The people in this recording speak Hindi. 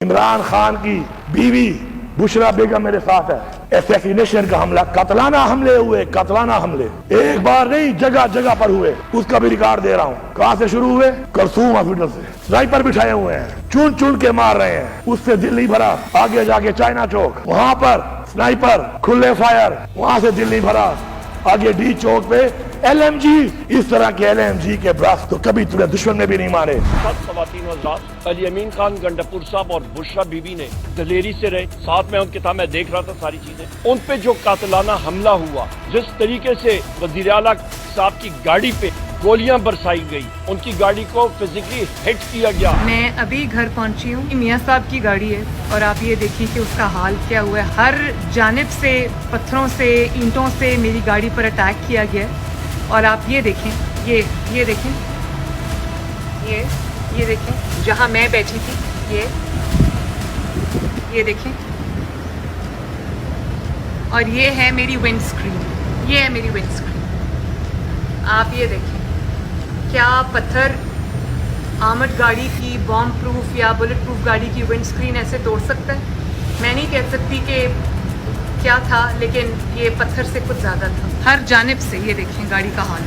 इमरान खान की बीवी बुशरा बेगम मेरे साथ है। असैसिनेशन का हमला, कतलाना हमले हुए, कतलाना हमले एक बार नहीं जगह जगह पर हुए। उसका भी रिकॉर्ड दे रहा हूँ। कहाँ से शुरू हुए? करसूम हॉस्पिटल से। स्नाइपर बिठाए हुए हैं, चुन चुन के मार रहे हैं। उससे दिल नहीं भरा, आगे जाके चाइना चौक, वहां पर स्नाइपर खुले फायर, वहां से दिल नहीं भरा। आगे डी चौक पे LMG, इस तरह के LMG के ब्लास्ट तो कभी तुमने दुश्मन में भी नहीं मारे। अली अमीन खान गंडापुर साहब और बुशरा बीबी ने दलेरी से रहे, साथ में उनके था, मैं देख रहा था सारी चीजें। उन पे जो कातिलाना हमला हुआ, जिस तरीके से वज़ीर आला साहब की गाड़ी पे गोलियां बरसाई गई, उनकी गाड़ी को फिजिकली हिट किया गया। मैं अभी घर पहुंची हूँ। मियां साहब की गाड़ी है और आप ये देखिए कि उसका हाल क्या हुआ है। हर जानिब से पत्थरों से, ईंटों से मेरी गाड़ी पर अटैक किया गया है। और आप ये देखें, ये देखें, ये देखें जहाँ मैं बैठी थी, ये देखें। और ये है मेरी विंड स्क्रीन, ये है मेरी विंड स्क्रीन। आप ये देखें, क्या पत्थर आर्मर्ड गाड़ी की, बॉम्ब प्रूफ या बुलेट प्रूफ गाड़ी की विंड स्क्रीन ऐसे तोड़ सकता है? मैं नहीं कह सकती कि क्या था, लेकिन ये पत्थर से कुछ ज़्यादा था। हर जानिब से ये देखें गाड़ी का हाल।